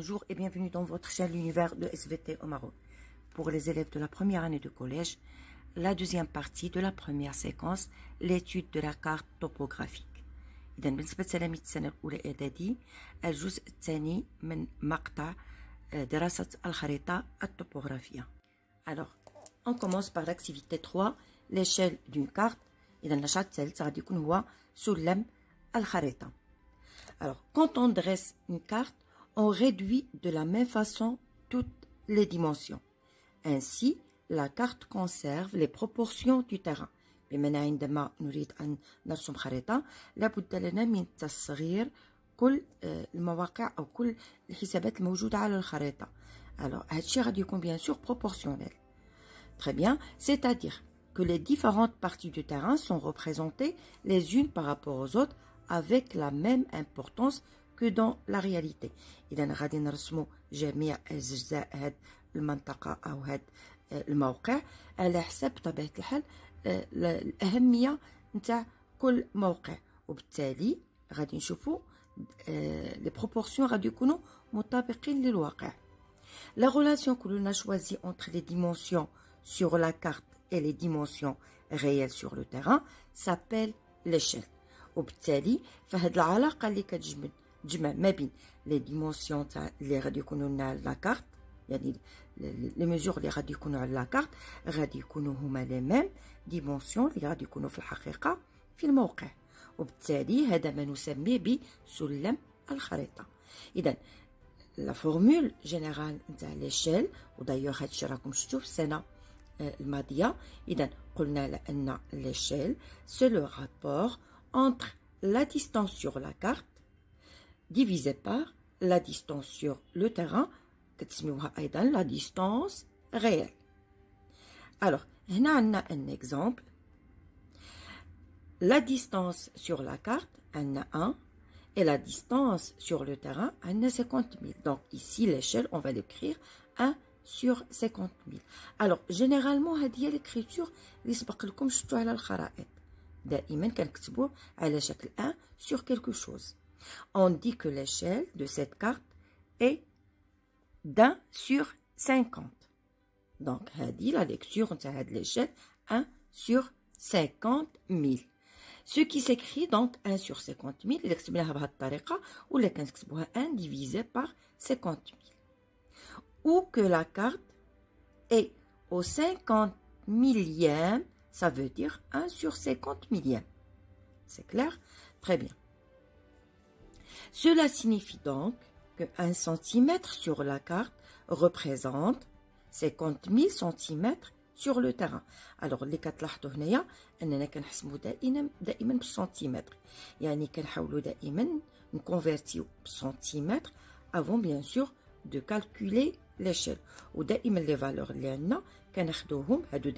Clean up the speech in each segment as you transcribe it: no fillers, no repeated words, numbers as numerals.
Bonjour et bienvenue dans votre chaîne L'Univers de SVT au Maroc. Pour les élèves de la première année de collège, la deuxième partie de la première séquence, l'étude de la carte topographique. إذا بالنسبة لتلاميذ السنة الأولى إعدادي الجزء الثاني من مقطع دراسة الخريطة التopografia. Alors, on commence par l'activité 3, l'échelle d'une carte. إذا النشاط الثالث غادي يكون هو سلم الخريطة. Alors, quand on dresse une carte, on réduit de la même façon toutes les dimensions. Ainsi, la carte conserve les proportions du terrain. بما عندما نريد أن نرسم خريطة لابد لنا من تصغير كل المواقع أو كل الحسابات الموجودة على الخريطة. Alors, هادشي غادي يكون bien sûr proportionnel. Très bien, c'est-à-dire que les différentes parties du terrain sont représentées les unes par rapport aux autres avec la même importance que dans la réalité. إذا غادي نرسمو جميع أجزاء هاد المنطقة أو هاد الموقع على حسب بطبيعة الحال الأهمية نتاع كل موقع، وبالتالي غادي نشوفو لي بروبورسيون غادي يكونوا مطابقين للواقع. La relation que l'on a choisie entre les dimensions sur la carte et les dimensions réelles sur le terrain s'appelle l'échelle. وبالتالي فهاد العلاقة اللي كتجمع ما بين لي ديمونسيون تاع اللي غادي يكونوا لنا لا كارت، يعني لي ميزور اللي غادي يكونوا على لا كارت غادي يكونوا هما لي ميم ديمونسيون اللي غادي يكونوا في الحقيقة في الموقع، وبالتالي هذا ما نسميه بسلم الخريطة. إذا لا فورمول جينيرال نتاع ليشيل، ودايوغ هادشي راكم شفتوه في السنة الماضية. إذا قلنا لأن l'échelle c'est le rapport entre la distance sur la carte divisé par la distance sur le terrain كتسميوها أيضا la distance réelle. Alors هنا عندنا un exemple. La distance sur la carte عندنا 1 et la distance sur le terrain عندنا 50 000. Donc ici l'échelle on va l'écrire 1 sur 50 000. Alors généralement هذه هي l'écriture اللي سبق لكم شفتوها على الخرائط. دائما كنكتبوه على شكل 1 sur quelque chose. On dit que l'échelle de cette carte est d'1 sur 50. Donc هذه la lecture نتاع هاد l'échelle 1 sur 50 000. Ce qui s'écrit donc 1 sur 50 000 إذا كتبناها بهذه الطريقة، ولا كنكتبوها 1 divisé par 50 000. Ou que la carte est au 50 millième, ça veut dire 1 sur 50 millième. C'est clair? Très bien. Cela signifie donc que 1 centimètre sur la carte représente 50 000 centimètres sur le terrain. Alors اللي كتلاحظوا هنايا اننا كنحسبوا دائما بالسنتيمتر، يعني كنحاولوا دائما نكونفيرتيو بالسنتيمتر avant bien sûr de calculer l'échelle. ودائما les valeurs اللي عندنا كناخذوهم هادو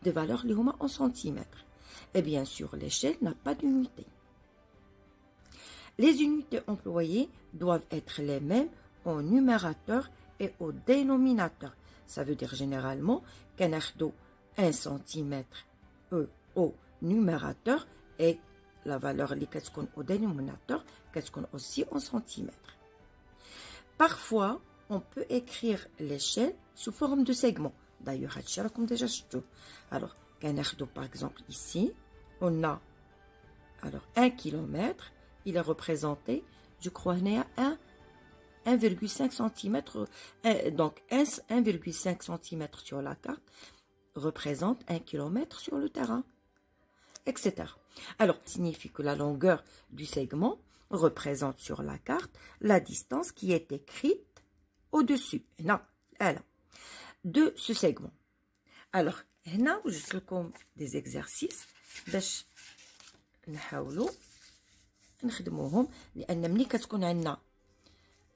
des valeurs اللي هما en centimètres. Et bien sûr l'échelle n'a pas d'unité. Les unités employées doivent être les mêmes au numérateur et au dénominateur. Ça veut dire généralement كناخذو 1 centimètre au numérateur et la valeur اللي كتكون au dénominateur كتكون aussi en centimètres. Parfois, on peut écrire l'échelle sous forme de segments. D'ailleurs, هادشي راكم déjà شفتوه. Alors, كناخذو par exemple ici, on a alors 1 kilomètre, il est représenté, je crois هنايا 1,5 cm, donc 1,5 cm sur la carte représente 1 km sur le terrain, etc. Alors, ça signifie que la longueur du segment représente sur la carte la distance qui est écrite au-dessus de ce segment. Alors, هنا وجدت لكم des exercices باش نحاولوا نخدموهم، لأن ملي كتكون عندنا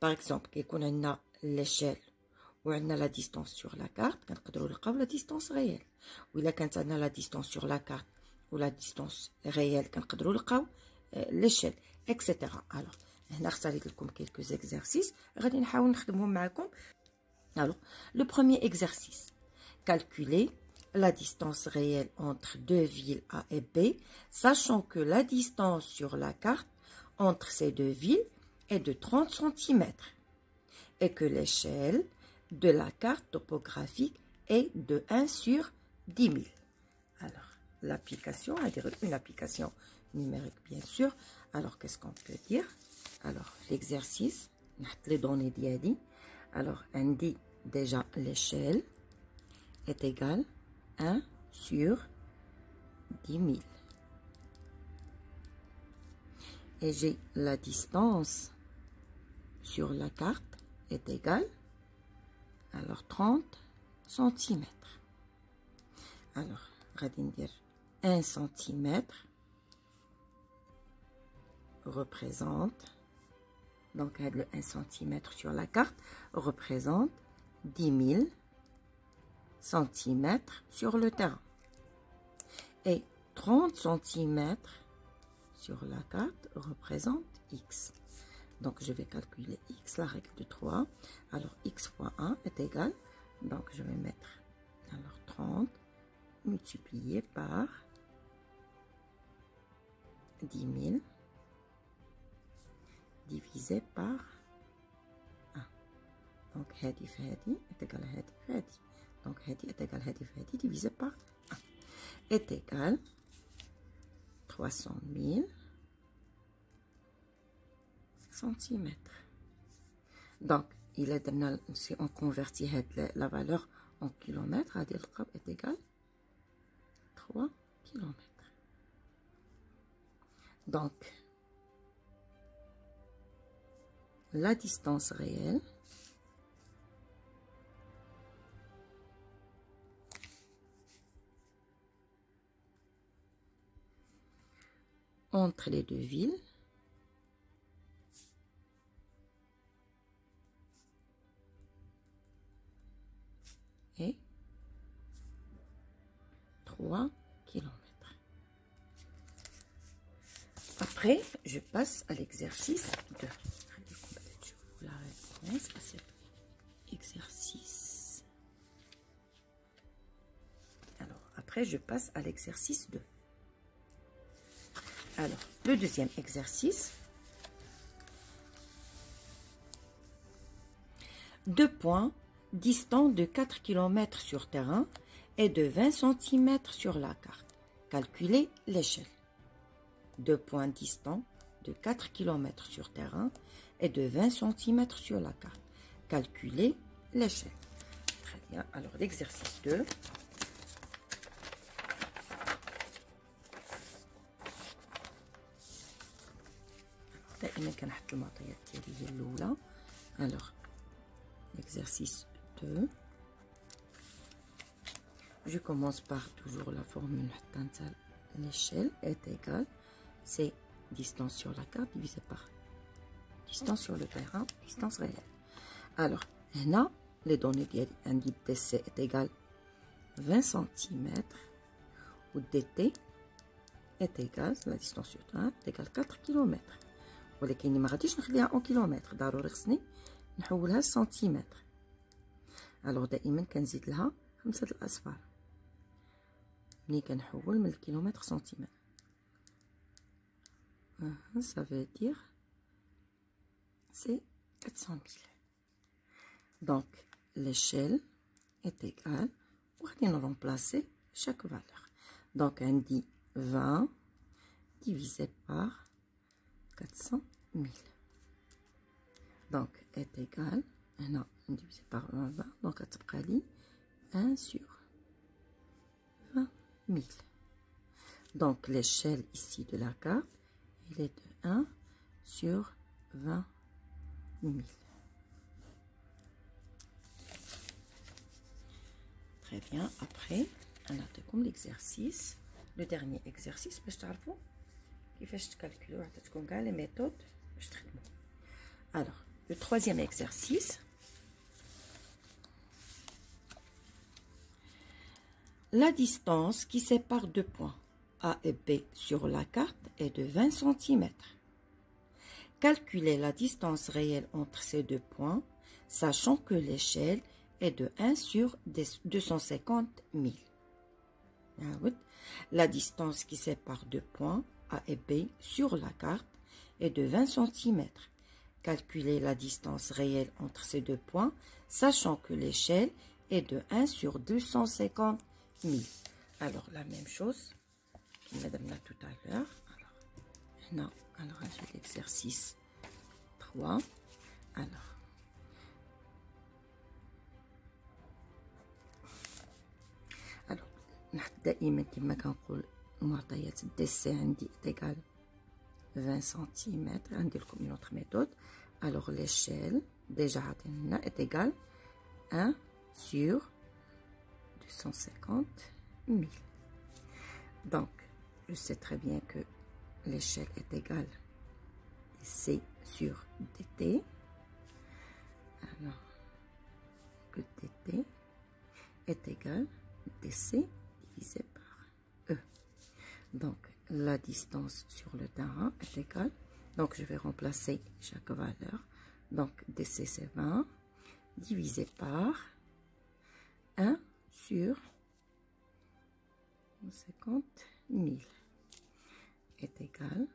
par exemple كيكون عندنا l'échelle وعندنا la distance sur la carte كنقدروا نلقاو la distance réelle، وإلا كانت عندنا la distance sur la carte و la distance réelle كنقدروا نلقاو l'échelle etc. Alors هنا اختاريت لكم quelques exercices غادي نحاول نخدمهم معكم. Alors le premier exercice: calculer la distance réelle entre deux villes A et B, sachant que la distance sur la carte entre ces deux villes est de 30 cm. et que l'échelle de la carte topographique est de 1 sur 10 000. Alors, l'application, à dire une application numérique, bien sûr. Alors, qu'est-ce qu'on peut dire? Alors, l'exercice, les données d'IADI. Alors, on dit déjà l'échelle est égale 1 sur 10 000. Et j'ai la distance sur la carte est égale, alors 30 cm. Alors, on va dire 1 cm représente, donc le 1 cm sur la carte représente 10 000 cm sur le terrain. Et 30 cm sur la carte représente x. Donc, je vais calculer x, la règle de 3. Alors, x fois 1 est égal. Donc, je vais mettre alors 30 multiplié par 10 000 divisé par 1. Donc, hadi hadi est égal à hadi hadi. Donc, hadi est égal à hadi hadi divisé par 1 est égal 300 000 centimètres. Donc, il est si on convertit la valeur en kilomètres, est égal 3 kilomètres. Donc, la distance réelle entre les deux villes est 3 kilomètres. Après, je passe à l'exercice 2. La réponse à cet exercice. Alors, après, je passe à l'exercice 2. Alors, le deuxième exercice. 2 points distants de 4 km sur terrain et de 20 cm sur la carte. Calculez l'échelle. 2 points distants de 4 km sur terrain et de 20 cm sur la carte. Calculez l'échelle. Très bien. Alors, l'exercice 2. Alors, l'exercice 2. Je commence par toujours la formule. L'échelle est égale, c'est distance sur la carte divisé par distance sur le terrain, distance réelle. Alors, là, les données indiquent DC est égal 20 cm ou DT est égal, la distance sur le terrain est égal 4 km. ولكن ما غاديش نخليها en kilomètres، ضروري خصني نحولها لسنتيمتر. الوغ دائما كنزيد لها 5 الأصفار ملي كنحول من الكيلومتر سنتيمتر. ça veut dire c'est 400 000. Donc l'échelle est égale, on va remplacer chaque valeur. Donc on dit 20 divisé par 400 000. Donc est égal, non, divisé par 20, donc 1 sur 20 000. Donc l'échelle ici de la carte, il est de 1 sur 20 000. Très bien. Après, on a comme l'exercice, le dernier exercice, باش تعرفوا كيفاش تكالكولوا حتى تكون كاع لي ميثود باش تخدموا. Alors, le troisième exercice. La distance qui sépare deux points A et B sur la carte est de 20 cm. Calculez la distance réelle entre ces deux points, sachant que l'échelle est de 1 sur 250 000. La distance qui sépare deux points A et B sur la carte est de 20 cm. calculer la distance réelle entre ces deux points, sachant que l'échelle est de 1 sur 250 000. Alors, la même chose que madame l'a tout à l'heure. Alors, j'ai l'exercice 3. Alors, دائما كما كنقول المعطيات دي سي عندي égal 20 cm. عندي لكم une autre méthode. Alors, l'échelle déjà عطينا est égale 1 sur 250 000. Donc, je sais très bien que l'échelle est égale C sur dt. Alors, que dt est égal dc divisé par E. Donc, la distance sur le terrain est égale. Donc, je vais remplacer chaque valeur. Donc, dc c'est 20 divisé par 1 sur 50 000 est égal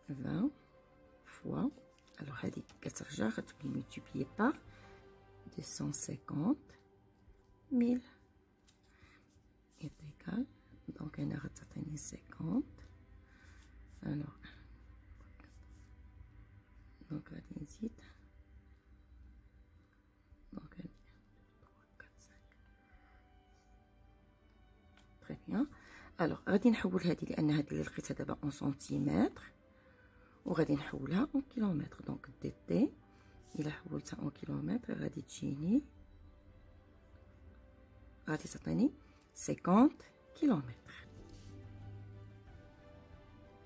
20 fois, alors هذه كترجع غتولي multiplié par 250 000 est égal, donc أنا غتعطيني 50. alors donc غادي نزيد donc 1 2 3 4 5. très bien. alors غادي نحول هذه لان هذه اللي لقيتها دابا en سنتيمتر وغادي نحولها en كيلومتر. دونك دي تي الا حولتها en كيلومتر غادي تجيني غادي تعطيني 50 كيلومتر.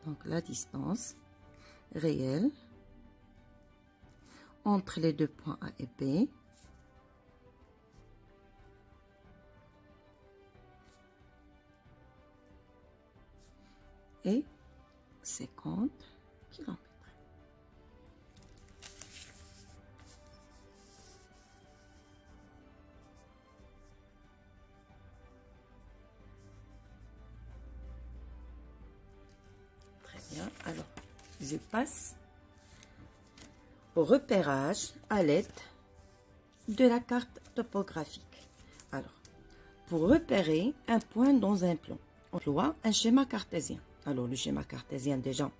donc la distance réelle entre les deux points A et B est 50 km. Très bien. Alors, je passe au repérage à l'aide de la carte topographique. Alors, pour repérer un point dans un plan, on emploie un schéma cartésien. Alors, le schéma cartésien, déjà,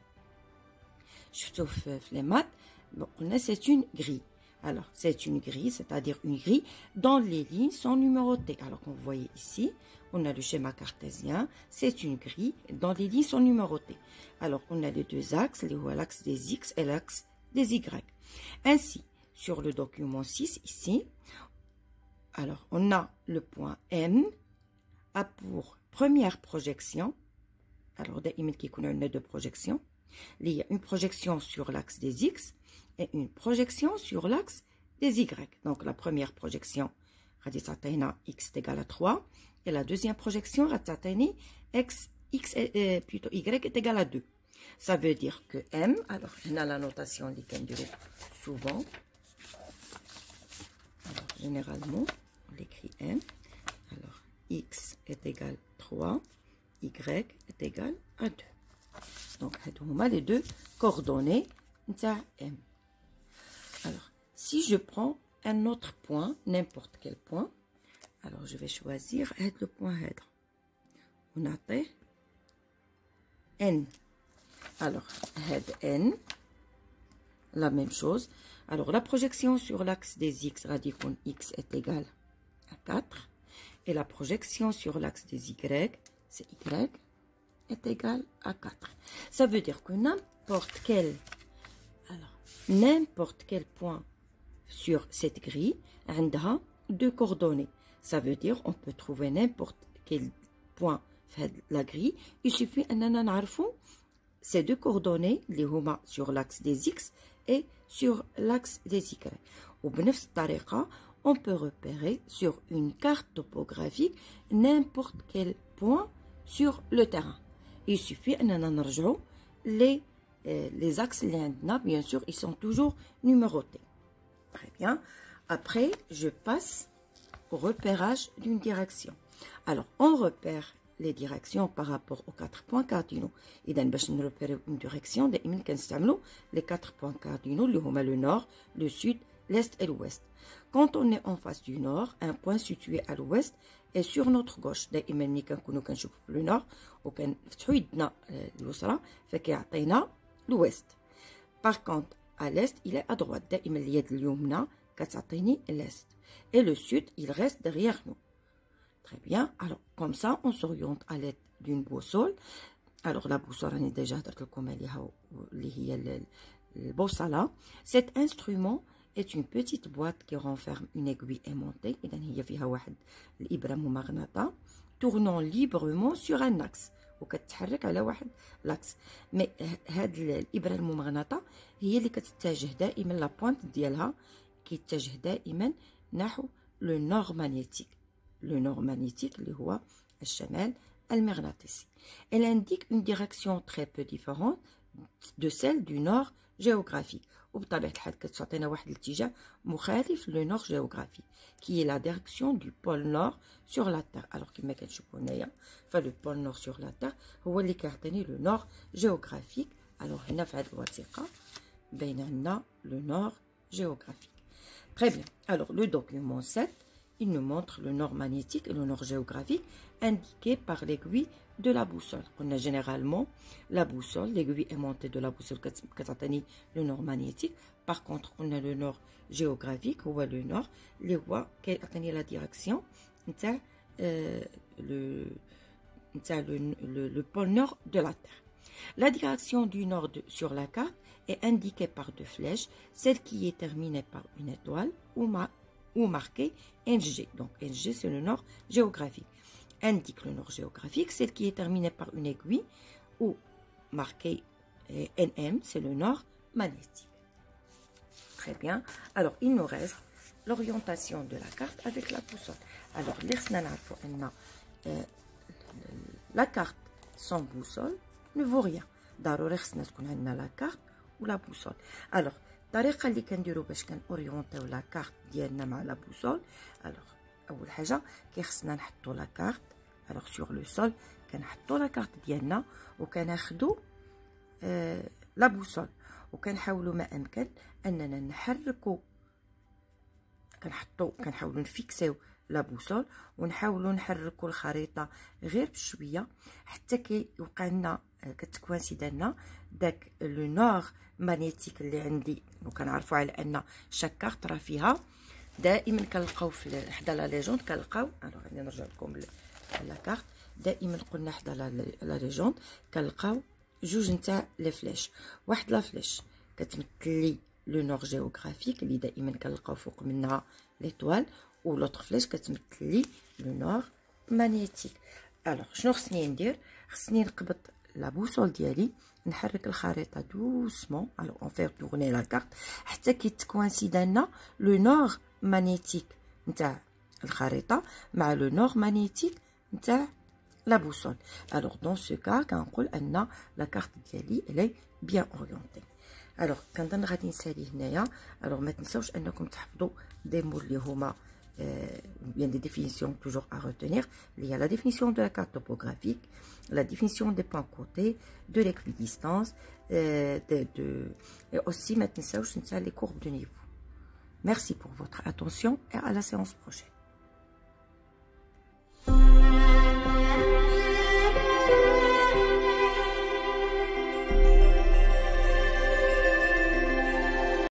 sauf les maths, bon, c'est une grille. Alors, c'est une grille, c'est-à-dire une grille dont les lignes sont numérotées. Alors, comme vous voyez ici, on a le schéma cartésien, c'est une grille dont les lignes sont numérotées. Alors, on a les deux axes, l'axe des X et l'axe des Y. Ainsi, sur le document 6, ici, alors, on a le point M a pour première projection. Alors, دائما كيكون عندنا deux projections. Il y a une projection sur l'axe des X et une projection sur l'axe des Y. Donc, la première projection, X est égal à 3. Et la deuxième projection, plutôt Y est égal à 2. Ça veut dire que M, alors, on a la notation souvent. Alors, généralement, on l'écrit M. Alors, X est égal à 3. Y est égal à 2. Donc, les deux coordonnées de M. Alors, si je prends un autre point, n'importe quel point, alors je vais choisir le point head. On a N. Alors, head N, la même chose. Alors, la projection sur l'axe des X, radicon X est égal à 4. Et la projection sur l'axe des Y, c'est Y, est égal à 4. Ça veut dire que n'importe quel point sur cette grille a deux coordonnées. Ça veut dire on peut trouver n'importe quel point de la grille. Il suffit de ces deux coordonnées, les huma sur l'axe des X et sur l'axe des Y. Au bénéfice de on peut repérer sur une carte topographique n'importe quel point sur le terrain. Il suffit de les axes, bien sûr, ils sont toujours numérotés. Très bien. Après, je passe au repérage d'une direction. Alors, on repère les directions par rapport aux 4 points cardinaux. Et donc, باش نربيريو une direction, دائما كنستعملوا les 4 points cardinaux اللي هما le nord, le sud, l'est et l'ouest. Quand on est en face du nord, un point situé à l'ouest est sur notre gauche. دائما ملي كنكونوا كنشوفوا le nord وكنفتحوا يدنا اليسرى فكيعطينا l'ouest. Par contre, à l'est, il est à droite. دائما اليد اليمنى كتعطيني l'est. Et le sud, il reste derrière nous. Très bien. Alors, comme ça, on s'oriente à l'aide d'une boussole. Alors, la boussole, on est déjà dans cet instrument est une petite boîte qui renferme une aiguille aimantée. Tournant librement sur un axe. وكتحرك على واحد لاكس مي هاد الابره الممغنطه هي اللي كتتجه دائما لا بوينت ديالها كيتجه دائما نحو لو نور مانيتيك اللي هو الشمال المغناطيسي. Elle indique une direction très peu différente de celle du nord géographique. وبطبيعة الحال كتعطينا واحد الاتجاه مخالف لو نور جيوغرافيك qui est la direction du pôle nord sur la terre. alors كما كنشوفوا هنايا فلو بول نور sur la terre هو اللي كيعطيني لو نور جيوغرافيك. alors هنا في هذه الوثيقة باين عندنا لو نور جيوغرافيك. Très bien. Alors le document 7, il nous montre le nord magnétique et le nord géographique indiqué par l'aiguille de la boussole. On a généralement la boussole, l'aiguille aimantée de la boussole qui le nord magnétique. Par contre, on a le nord géographique, ou le nord, qui a la direction, le pôle nord de la Terre. La direction du nord sur la carte est indiquée par deux flèches, celle qui est terminée par une étoile ou marquée NG. Donc NG, c'est le nord géographique. Indique le nord géographique, celle qui est terminée par une aiguille ou marquée NM, c'est le nord magnétique. Très bien. Alors, il nous reste l'orientation de la carte avec la boussole. Alors, la carte sans boussole ne vaut rien. ضروري خصنا تكون عندنا لا كارت ولا بوصول. الوغ الطريقه اللي كنديرو باش كنوريونطيو لا كارت ديالنا مع لا بوصول. الوغ اول حاجه كيخصنا نحطو لا كارت الوغ سور لو سول، كنحطو لا كارت ديالنا وكناخدو لا بوصول وكنحاولوا ما امكن اننا نحركو، كنحاولوا نفيكسيو لا بوصول ونحاولوا نحركوا الخريطه غير بشويه حتى كيوقع لنا كتكوانسيد لنا داك لو نور مانيتيك اللي عندي. وكنعرفوا على ان شاك كارت راه فيها دائما كنلقاو في حدا لا ليجوند كنلقاو. غادي نرجع لكم لا كارت. دائما قلنا حدا لا ليجوند كنلقاو جوج نتاع لي فلاش، واحد لا فلاش كتمثل لي لو نور جيوغرافيك اللي دائما كنلقاو فوق منها ليطوال، و لوطر فلاش كتمثل لي لو نور مانيتيك. الوغ شنو خصني ندير؟ خصني نقبض لا بوصول ديالي، نحرك الخريطه دوسمون الوغ اون فير تورني لا كارت حتى كيتكوانسيد لنا لو نور مانيتيك نتاع الخريطه مع لو نور مانيتيك نتاع لا بوصول. الوغ دون سو كا كنقول ان لا كارت ديالي الاي بيان اورينتي. الوغ كنظن غادي نسالي هنايا. الوغ ما تنساوش انكم تحفظوا دي مول اللي هما bien des définitions toujours à retenir. Il y a la définition de la carte topographique, la définition des points côtés, de l'équidistance, et aussi maintenant les courbes de niveau. Merci pour votre attention et à la séance prochaine.